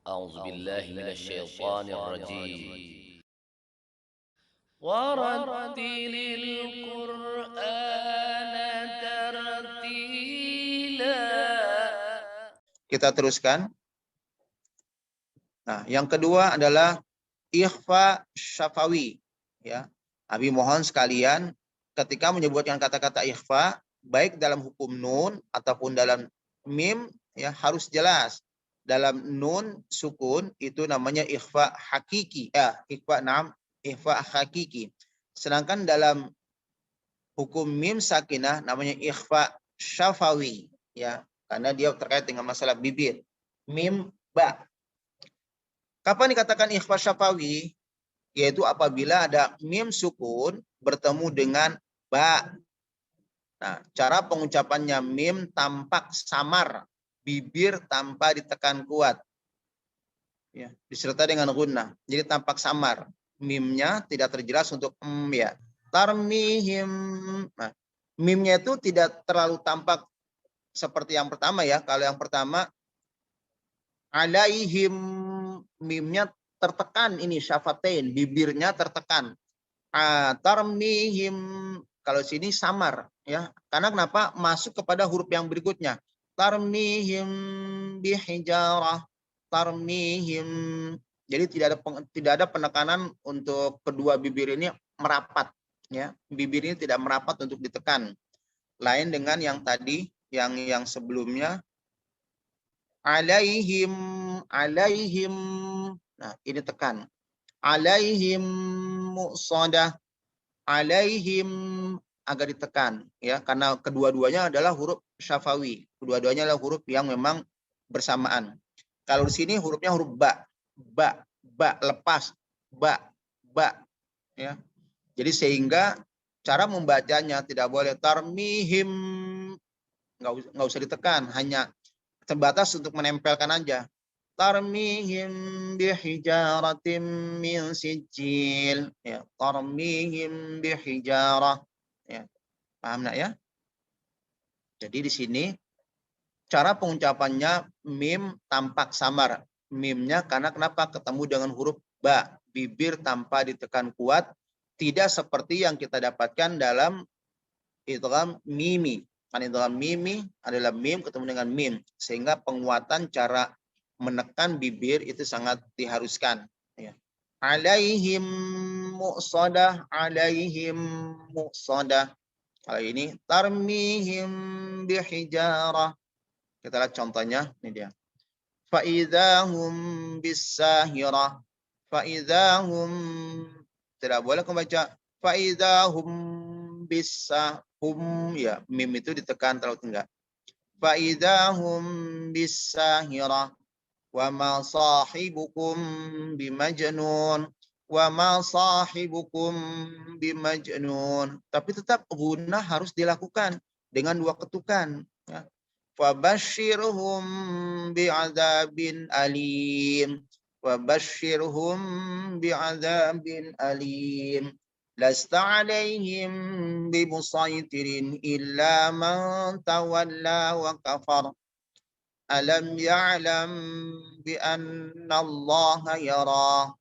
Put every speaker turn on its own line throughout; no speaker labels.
أعوذ بالله من الشيطان الرجيم ورتل القرآن ترتيلا.
Kita teruskan. Nah, yang kedua adalah ikhfa syafawi. Ya, Abi mohon sekalian ketika menyebutkan kata-kata ikhfa, baik dalam hukum nun ataupun dalam mim, ya harus jelas. Dalam nun sukun itu namanya ikhfa hakiki, ikhfa hakiki. Sedangkan dalam hukum mim sakinah namanya ikhfa syafawi, ya, karena dia terkait dengan masalah bibir. Mim ba. Kapan dikatakan ikhfa syafawi? Yaitu apabila ada mim sukun bertemu dengan ba. Nah, cara pengucapannya mim tampak samar, bibir tanpa ditekan kuat. Ya, disertai dengan gunnah. Jadi tampak samar. Mimnya tidak terjelas untuk ya. Tarmihim. Nah, mimnya itu tidak terlalu tampak seperti yang pertama ya. Kalau yang pertama alaihim, mimnya tertekan, ini syafatain, bibirnya tertekan. Tarmihim, kalau sini samar ya. Karena kenapa? Masuk kepada huruf yang berikutnya. Tarmihim bihijarah, tarmihim. Jadi tidak ada penekanan untuk kedua bibir ini merapat ya. Bibir ini tidak merapat untuk ditekan. Lain dengan yang tadi yang sebelumnya alaihim, alaihim. Nah, ini tekan. Alaihim muqsadah, alaihim agak ditekan ya, karena kedua-duanya adalah huruf syafawi. Kedua-duanya adalah huruf yang memang bersamaan. Kalau di sini hurufnya huruf ba, lepas, ba ya. Jadi sehingga cara membacanya tidak boleh tarmihim, nggak usah ditekan, hanya sebatas untuk menempelkan aja. Tarmihim bihijaratim min sijil, ya, tarmihim bihijarah, ya. Paham nak ya? Jadi di sini cara pengucapannya mim tampak samar. Mimnya karena kenapa? Ketemu dengan huruf ba, bibir tanpa ditekan kuat, tidak seperti yang kita dapatkan dalam idgham mimi. Kan idgham mimi adalah mim ketemu dengan mim, sehingga penguatan cara menekan bibir itu sangat diharuskan ya. Alaihim muqsadah, alaihim muqsadah. Kalau ini tarmihim bihijarah. Kita lihat contohnya, ini dia. Faidahum bisahirah. Faidahum, tidak boleh membaca faidahum bisahum, ya, mim itu ditekan terlalu tinggi. Faidahum bisahirah. Wa ma sahibukum bimajnun. Wa ma sahibukum bimajnun. Tapi tetap gunnah harus dilakukan dengan dua ketukan. Ya. Fabashshirhum bi'adzabin alim. Fabashshirhum bi'adzabin alim. Lasta alaihim bimusaytirin illa man tawalla wa kafar. Alam ya'lam bi anna Allah yara,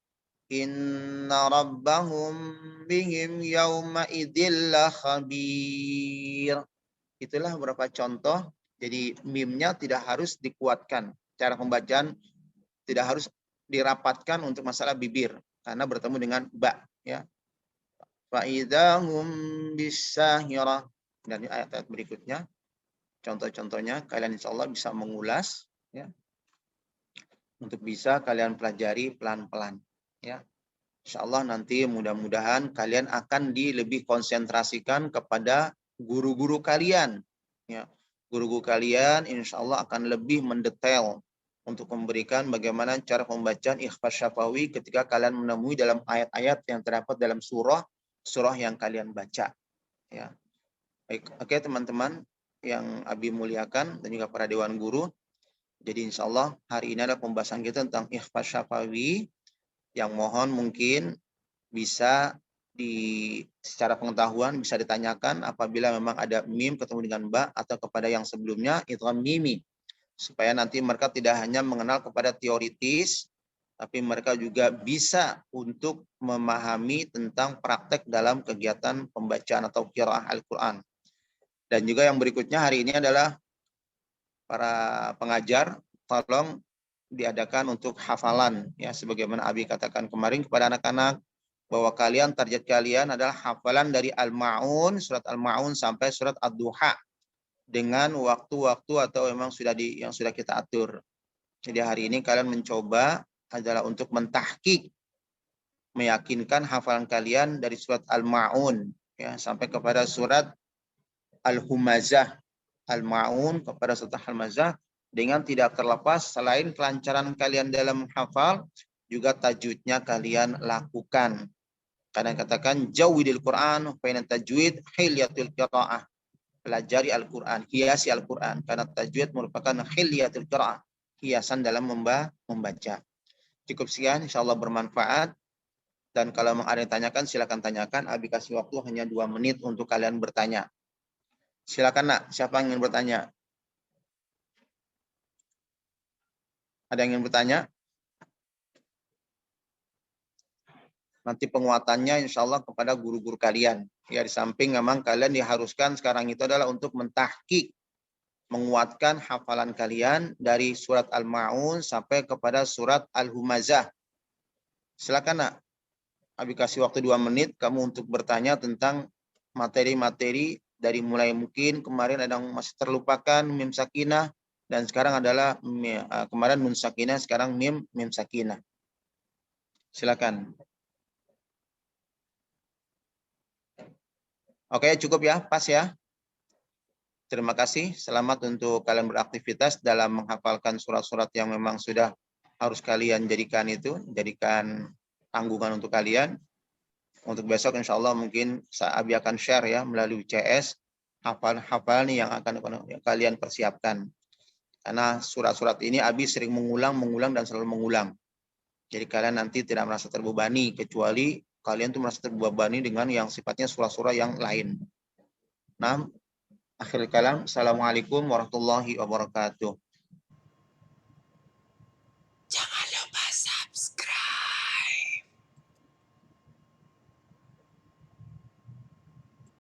inna rabbahum bihim yawma idzil khabir. Itulah beberapa contoh. Jadi mimnya tidak harus dikuatkan. Cara pembacaan tidak harus dirapatkan untuk masalah bibir karena bertemu dengan ba ya. Fa idzahum bisahirah. Dan ayat-ayat berikutnya contoh-contohnya kalian insya Allah bisa mengulas ya, untuk bisa kalian pelajari pelan-pelan ya. Insya Allah nanti mudah-mudahan kalian akan lebih konsentrasikan kepada guru-guru kalian ya. Guru-guru kalian insya Allah akan lebih mendetail untuk memberikan bagaimana cara pembacaan ikhfa syafawi ketika kalian menemui dalam ayat-ayat yang terdapat dalam surah yang kalian baca ya. Baik, oke teman-teman yang Abi muliakan dan juga para dewan guru. Jadi insya Allah hari ini ada pembahasan kita tentang ikhfa syafawi yang mohon mungkin bisa secara pengetahuan bisa ditanyakan apabila memang ada mim ketemu dengan ba atau kepada yang sebelumnya idgham mimi. supaya nanti mereka tidak hanya mengenal kepada teoritis, tapi mereka juga bisa untuk memahami tentang praktek dalam kegiatan pembacaan atau qiraah Al-Quran. Dan juga yang berikutnya hari ini adalah para pengajar, tolong diadakan untuk hafalan, ya, sebagaimana Abi katakan kemarin kepada anak-anak, bahwa target kalian adalah hafalan dari Al-Ma'un, surat Al-Ma'un sampai surat Ad-Duha, dengan waktu-waktu atau memang yang sudah kita atur. Jadi hari ini kalian mencoba adalah untuk mentahqiq, meyakinkan hafalan kalian dari surat Al-Ma'un, ya, sampai kepada surat Al-Humazah. Al-Ma'un kepada surat Al-Humazah, dengan tidak terlepas selain kelancaran kalian dalam menghafal, juga tajwidnya kalian lakukan. Karena katakan jawidil Quran, fa inna tajwid hilyatul qiraah. Pelajari Al-Quran, hiasi Al-Quran. Karena tajwid merupakan hilyatul qiraah, hiasan dalam membaca. Cukup sekian, insya Allah bermanfaat. Dan kalau ada yang tanyakan, silakan tanyakan. Abi kasih waktu hanya 2 menit untuk kalian bertanya. Silakan nak, siapa yang ingin bertanya? Ada yang ingin bertanya? Nanti penguatannya insya Allah kepada guru-guru kalian. Ya, di samping memang kalian diharuskan sekarang itu adalah untuk mentahqiq, menguatkan hafalan kalian dari surat Al-Ma'un sampai kepada surat Al-Humazah. Silakan nak, Abi kasih waktu 2 menit kamu untuk bertanya tentang materi-materi dari mulai mungkin kemarin ada yang masih terlupakan mim sakinah, dan sekarang adalah kemarin nun sakinah, sekarang mim sakinah. Silakan. Oke, cukup ya, pas ya. Terima kasih. Selamat untuk kalian beraktivitas dalam menghafalkan surat-surat yang memang sudah harus kalian jadikan tanggungan untuk kalian. Untuk besok insya Allah mungkin Abi akan share ya melalui CS hafalan yang akan kalian persiapkan. Karena surat-surat ini Abi sering mengulang dan selalu mengulang. Jadi kalian nanti tidak merasa terbebani, kecuali kalian tuh merasa terbebani dengan yang sifatnya surah-surah yang lain. Nah, akhir kalam, assalamualaikum warahmatullahi wabarakatuh.